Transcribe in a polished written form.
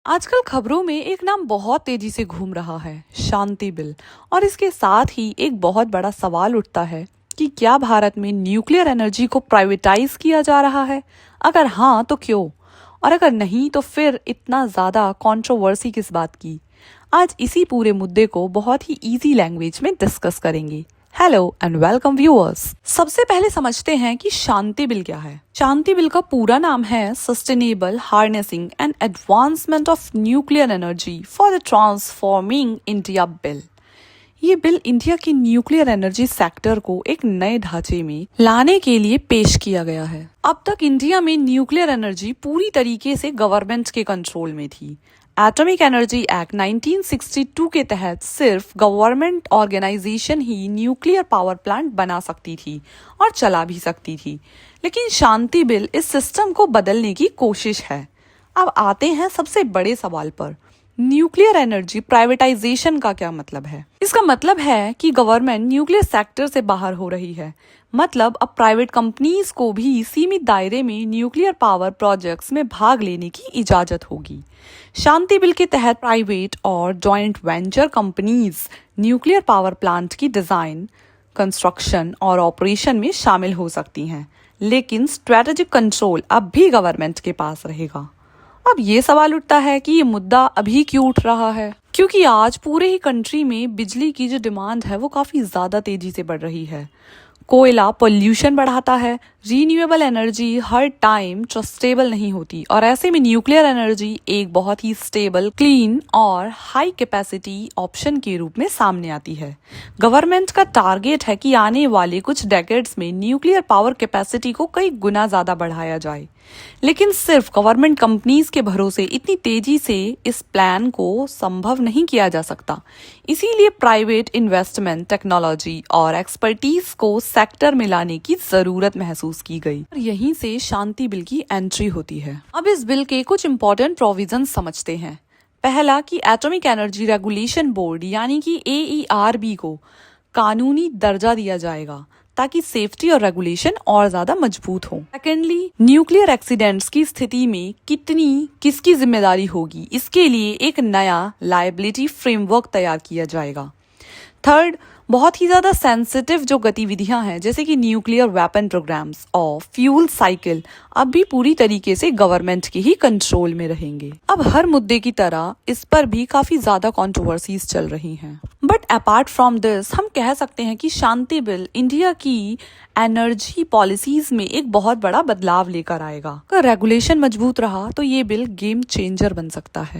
आजकल खबरों में एक नाम बहुत तेजी से घूम रहा है, शांति बिल। और इसके साथ ही एक बहुत बड़ा सवाल उठता है कि क्या भारत में न्यूक्लियर एनर्जी को प्राइवेटाइज किया जा रहा है। अगर हाँ तो क्यों, और अगर नहीं तो फिर इतना ज्यादा कंट्रोवर्सी किस बात की। आज इसी पूरे मुद्दे को बहुत ही इजी लैंग्वेज में डिस्कस करेंगे। Hello and welcome viewers. सबसे पहले समझते हैं कि शांति बिल क्या है। शांति बिल का पूरा नाम है sustainable harnessing and advancement of nuclear energy for the transforming India bill. ये बिल इंडिया की न्यूक्लियर एनर्जी सेक्टर को एक नए ढांचे में लाने के लिए पेश किया गया है। अब तक इंडिया में न्यूक्लियर एनर्जी पूरी तरीके से गवर्नमेंट के कंट्रोल में थी। एटॉमिक एनर्जी एक्ट 1962 के तहत सिर्फ गवर्नमेंट ऑर्गेनाइजेशन ही न्यूक्लियर पावर प्लांट बना सकती थी और चला भी सकती थी। लेकिन शांति बिल इस सिस्टम को बदलने की कोशिश है। अब आते हैं सबसे बड़े सवाल पर, न्यूक्लियर एनर्जी प्राइवेटाइजेशन का क्या मतलब है। इसका मतलब है कि गवर्नमेंट न्यूक्लियर सेक्टर से बाहर हो रही है। मतलब अब प्राइवेट कंपनीज को भी सीमित दायरे में न्यूक्लियर पावर प्रोजेक्ट्स में भाग लेने की इजाजत होगी। शांति बिल के तहत प्राइवेट और joint venture companies nuclear power plant की डिजाइन, कंस्ट्रक्शन और ऑपरेशन में शामिल हो सकती हैं, लेकिन स्ट्रेटेजिक कंट्रोल अब भी गवर्नमेंट के पास रहेगा। अब ये सवाल उठता है कि ये मुद्दा अभी क्यों उठ रहा है, क्योंकि आज पूरे ही कंट्री में बिजली की जो डिमांड है वो काफी ज्यादा तेजी से बढ़ रही है। कोयला पोल्यूशन बढ़ाता है, रीन्यूएबल एनर्जी हर टाइम ट्रस्टेबल नहीं होती, और ऐसे में न्यूक्लियर एनर्जी एक बहुत ही स्टेबल, क्लीन और हाई कैपेसिटी ऑप्शन के रूप में सामने आती है। गवर्नमेंट का टारगेट है कि आने वाले कुछ डेकेड्स में न्यूक्लियर पावर कैपेसिटी को कई गुना ज्यादा बढ़ाया जाए। लेकिन सिर्फ गवर्नमेंट कंपनीज के भरोसे इतनी तेजी से इस प्लान को संभव नहीं किया जा सकता। इसीलिए प्राइवेट इन्वेस्टमेंट, टेक्नोलॉजी और एक्सपर्टीज को सेक्टर में लाने की जरूरत महसूस की गई, और यहीं से शांति बिल की एंट्री होती है। अब इस बिल के कुछ इंपॉर्टेंट प्रोविजन समझते हैं। पहला कि एटॉमिक एनर्जी रेगुलेशन बोर्ड यानी कि AERB को कानूनी दर्जा दिया जाएगा ताकि सेफ्टी और रेगुलेशन और ज्यादा मजबूत हो। सेकेंडली, न्यूक्लियर एक्सीडेंट्स की स्थिति में किसकी जिम्मेदारी होगी, इसके लिए एक नया लायबिलिटी फ्रेमवर्क तैयार किया जाएगा। थर्ड, बहुत ही ज्यादा सेंसिटिव जो गतिविधियां हैं जैसे कि न्यूक्लियर वेपन प्रोग्राम्स और फ्यूल साइकिल अब भी पूरी तरीके से गवर्नमेंट के ही कंट्रोल में रहेंगे। अब हर मुद्दे की तरह इस पर भी काफी ज्यादा कंट्रोवर्सीज चल रही हैं। बट अपार्ट फ्रॉम दिस हम कह सकते हैं कि शांति बिल इंडिया की एनर्जी पॉलिसीज में एक बहुत बड़ा बदलाव लेकर आएगा। अगर रेगुलेशन मजबूत रहा तो ये बिल गेम चेंजर बन सकता है।